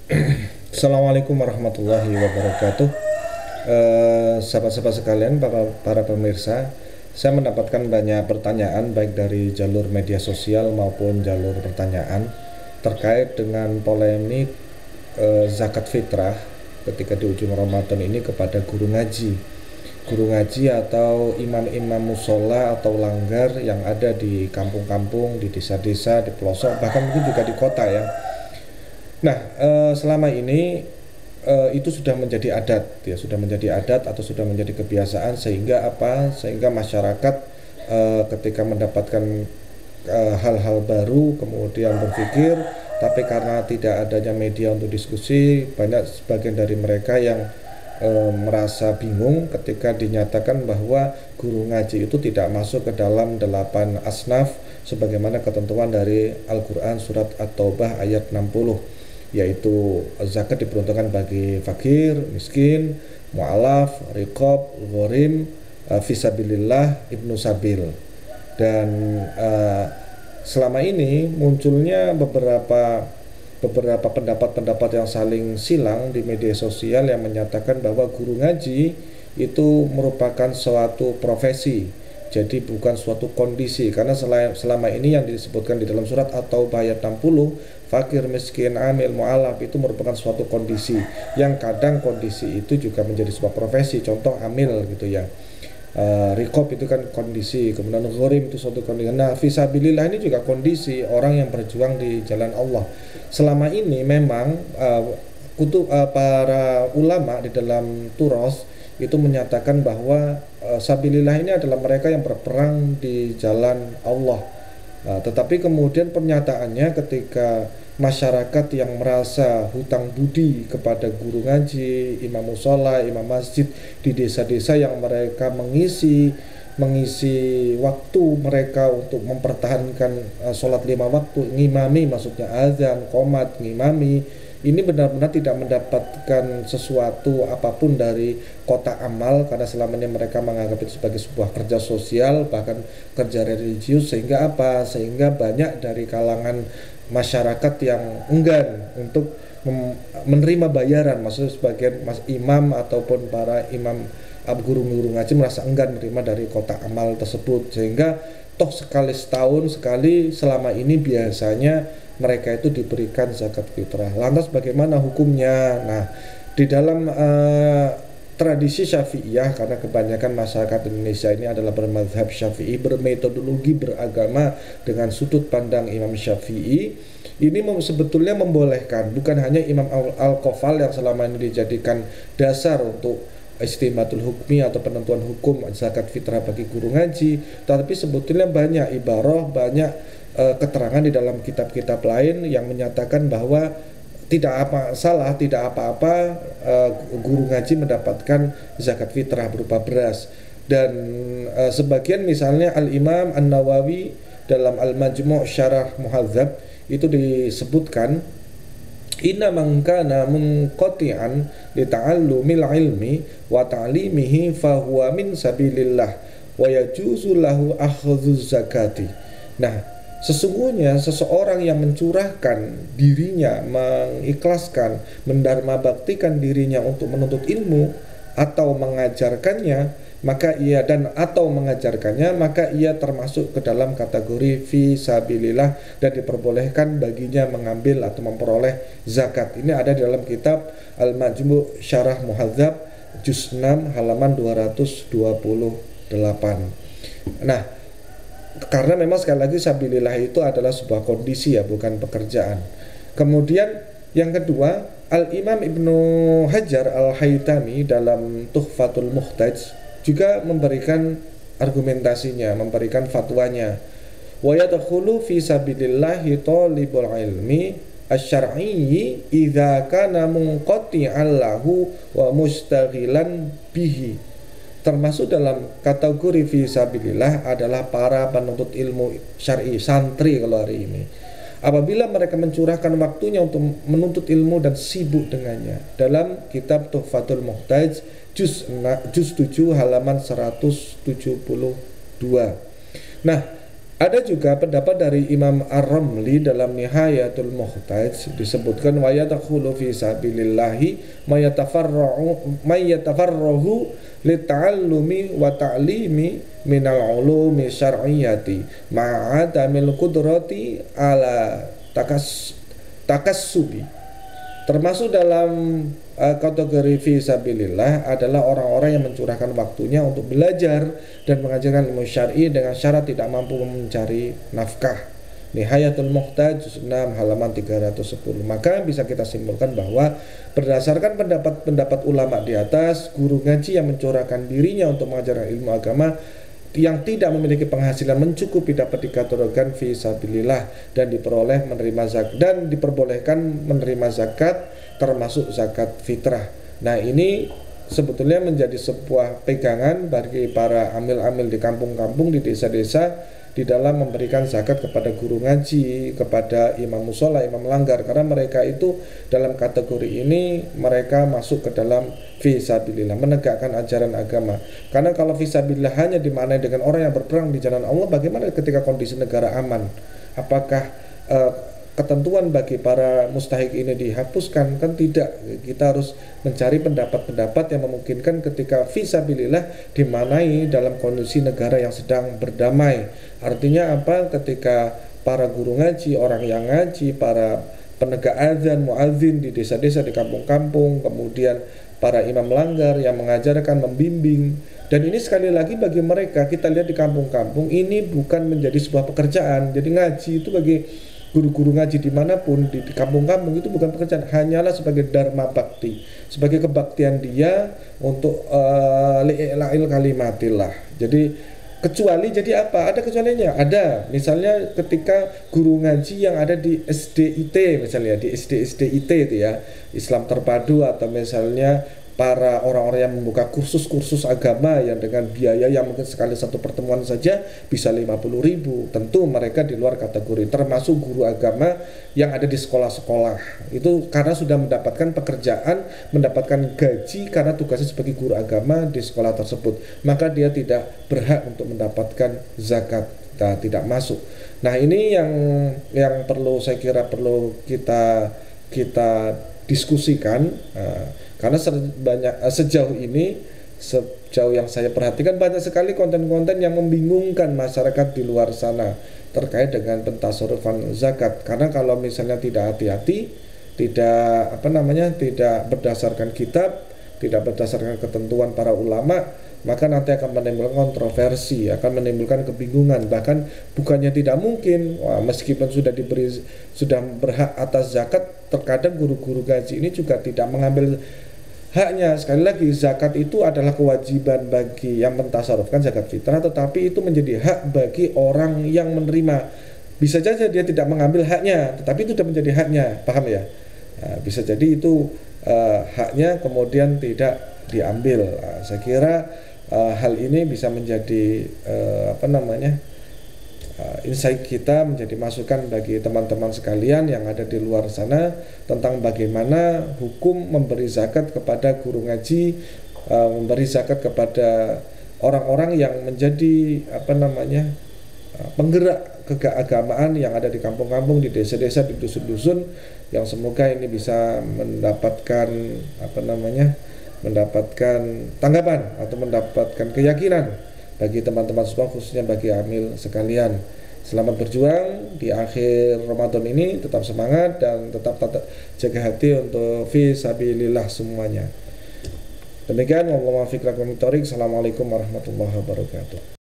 Assalamualaikum warahmatullahi wabarakatuh. Sahabat-sahabat sekalian, para pemirsa, saya mendapatkan banyak pertanyaan baik dari jalur media sosial maupun jalur pertanyaan terkait dengan polemik zakat fitrah ketika di ujung Ramadan ini kepada guru ngaji atau imam-imam musola atau langgar yang ada di kampung-kampung, di desa-desa, di pelosok, bahkan mungkin juga di kota ya. Nah, selama ini itu sudah menjadi adat, ya, sudah menjadi adat atau sudah menjadi kebiasaan, sehingga apa? Sehingga masyarakat ketika mendapatkan hal-hal baru kemudian berpikir, tapi karena tidak adanya media untuk diskusi, banyak sebagian dari mereka yang merasa bingung ketika dinyatakan bahwa guru ngaji itu tidak masuk ke dalam 8 asnaf sebagaimana ketentuan dari Al-Quran surat At-Taubah ayat 60, yaitu zakat diperuntukkan bagi fakir, miskin, mu'alaf, riqab, ghorim, fisabilillah, ibnu sabil. Dan selama ini munculnya beberapa pendapat-pendapat yang saling silang di media sosial yang menyatakan bahwa guru ngaji itu merupakan suatu profesi, jadi bukan suatu kondisi, karena selama ini yang disebutkan di dalam surat At-Taubah ayat 60, fakir, miskin, amil, mu'alaf, itu merupakan suatu kondisi yang kadang kondisi itu juga menjadi sebuah profesi. Contoh amil gitu ya, Rikob itu kan kondisi, kemudian ghorim itu suatu kondisi. Nah, fisabilillah ini juga kondisi orang yang berjuang di jalan Allah. Selama ini memang para ulama di dalam turos itu menyatakan bahwa sabilillah ini adalah mereka yang berperang di jalan Allah. Tetapi kemudian pernyataannya ketika masyarakat yang merasa hutang budi kepada guru ngaji, imam musola, imam masjid di desa-desa yang mereka mengisi waktu mereka untuk mempertahankan sholat 5 waktu, ngimami, maksudnya azan, qomat, ngimami, ini benar-benar tidak mendapatkan sesuatu apapun dari kotak amal, karena selama ini mereka menganggap itu sebagai sebuah kerja sosial, bahkan kerja religius, sehingga apa? Sehingga banyak dari kalangan masyarakat yang enggan untuk menerima bayaran, maksudnya sebagian imam ataupun para imam guru-guru ngaji merasa enggan menerima dari kotak amal tersebut, sehingga toh sekali setahun sekali selama ini biasanya mereka itu diberikan zakat fitrah. Lantas bagaimana hukumnya? Nah, di dalam tradisi Syafi'iyah, karena kebanyakan masyarakat Indonesia ini adalah bermadzhab Syafi'i, bermetodologi beragama dengan sudut pandang Imam Syafi'i, ini sebetulnya membolehkan, bukan hanya Imam Al-Qafal yang selama ini dijadikan dasar untuk istimatul hukmi atau penentuan hukum zakat fitrah bagi guru ngaji, tapi sebetulnya banyak ibarah, banyak keterangan di dalam kitab-kitab lain yang menyatakan bahwa tidak apa-apa guru ngaji mendapatkan zakat fitrah berupa beras. Dan sebagian, misalnya Al-Imam An-Nawawi dalam Al-Majmu' Syarah Muhadzab itu disebutkan, inna man kana munqati'an li ta'allumil ilmi wa ta'limihi fa huwa min sabilillah wa yajuzu lahu akhdhuz zakati. Nah, sesungguhnya seseorang yang mencurahkan dirinya, mengikhlaskan, mendharma baktikan dirinya untuk menuntut ilmu atau mengajarkannya, maka ia termasuk ke dalam kategori fi sabilillah dan diperbolehkan baginya mengambil atau memperoleh zakat. Ini ada di dalam kitab Al-Majmu' Syarah Muhadzab juz 6 halaman 228. Nah, karena memang sekali lagi sabilillah itu adalah sebuah kondisi ya, bukan pekerjaan. Kemudian yang kedua, Al-Imam Ibnu Hajar Al-Haytami dalam Tuhfatul Muhtaj juga memberikan argumentasinya, memberikan fatwanya. Wa yadkhulu fi sabilillahi talibul ilmi asy-syar'i idza kana munqati'an lahu wa mustaghilan bihi. Termasuk dalam kategori fisabilillah adalah para penuntut ilmu syar'i, santri kalau hari ini, apabila mereka mencurahkan waktunya untuk menuntut ilmu dan sibuk dengannya. Dalam kitab Tuhfatul Muhtaj juz 7 halaman 172. Nah, Ada juga pendapat dari Imam Ar-Ramli dalam Nihayatul Muhtaj, disebutkan wa yadkhulu fi sabilillahi may yatafarrahu lita'allumi wa ta'limi minal ulumi syar'iyyati ma'adamil qudrati ala takassubi. Termasuk dalam kategori fisabilillah adalah orang-orang yang mencurahkan waktunya untuk belajar dan mengajarkan ilmu syar'i dengan syarat tidak mampu mencari nafkah. Nihayatul Muhtaj juz 6 halaman 310. Maka bisa kita simpulkan bahwa berdasarkan pendapat ulama di atas, guru ngaji yang mencurahkan dirinya untuk mengajarkan ilmu agama yang tidak memiliki penghasilan mencukupi dapat dikategorikan fisabilillah dan diperoleh menerima zakat dan diperbolehkan menerima zakat termasuk zakat fitrah. Nah, ini sebetulnya menjadi sebuah pegangan bagi para amil-amil di kampung-kampung, di desa-desa, di dalam memberikan zakat kepada guru ngaji, kepada imam musola, imam langgar, karena mereka itu dalam kategori ini mereka masuk ke dalam fisabilillah, menegakkan ajaran agama. Karena kalau fisabilillah hanya dimaknai dengan orang yang berperang di jalan Allah, bagaimana ketika kondisi negara aman? Apakah ketentuan bagi para mustahik ini dihapuskan? Kan tidak. Kita harus mencari pendapat-pendapat yang memungkinkan ketika fisabilillah dimaknai dalam kondisi negara yang sedang berdamai. Artinya apa? Ketika para guru ngaji, orang yang ngaji, para penegak azan, muadzin di desa-desa, di kampung-kampung, kemudian para imam langgar yang mengajarkan, membimbing. Dan ini sekali lagi bagi mereka, kita lihat di kampung-kampung, ini bukan menjadi sebuah pekerjaan. Jadi ngaji itu bagi guru-guru ngaji dimanapun di kampung-kampung itu bukan pekerjaan, hanyalah sebagai dharma bakti, sebagai kebaktian dia untuk li'ila'il kalimatillah. Jadi kecuali jadi apa? Ada kecualinya. Ada. Misalnya ketika guru ngaji yang ada di SDIT, misalnya di SDIT itu ya, Islam Terpadu, atau misalnya para orang-orang yang membuka kursus-kursus agama yang dengan biaya yang mungkin sekali satu pertemuan saja bisa 50.000. Tentu mereka di luar kategori, termasuk guru agama yang ada di sekolah-sekolah. Itu karena sudah mendapatkan pekerjaan, mendapatkan gaji karena tugasnya sebagai guru agama di sekolah tersebut. Maka dia tidak berhak untuk mendapatkan zakat, tidak masuk. Nah, ini yang perlu, saya kira perlu kita diskusikan. Karena sejauh yang saya perhatikan banyak sekali konten-konten yang membingungkan masyarakat di luar sana terkait dengan pentasarufan zakat. Karena kalau misalnya tidak hati-hati, tidak berdasarkan kitab, tidak berdasarkan ketentuan para ulama, maka nanti akan menimbulkan kontroversi, akan menimbulkan kebingungan. Bahkan bukannya tidak mungkin, meskipun sudah berhak atas zakat, terkadang guru-guru ngaji ini juga tidak mengambil haknya. Sekali lagi, zakat itu adalah kewajiban bagi yang mentasarufkan zakat fitrah, tetapi itu menjadi hak bagi orang yang menerima. Bisa saja dia tidak mengambil haknya, tetapi itu sudah menjadi haknya, paham ya? Nah, bisa jadi itu haknya kemudian tidak diambil. Saya kira hal ini bisa menjadi insight kita, menjadi masukan bagi teman-teman sekalian yang ada di luar sana tentang bagaimana hukum memberi zakat kepada guru ngaji, memberi zakat kepada orang-orang yang menjadi penggerak keagamaan yang ada di kampung-kampung, di desa-desa, di dusun-dusun, yang semoga ini bisa mendapatkan mendapatkan tanggapan atau mendapatkan keyakinan bagi teman-teman semua, khususnya bagi amil sekalian. Selamat berjuang di akhir Ramadan ini, tetap semangat dan tetap jaga hati untuk fisabilillah semuanya. Demikian, wabillahi taufiq wal hidayah. Assalamualaikum warahmatullahi wabarakatuh.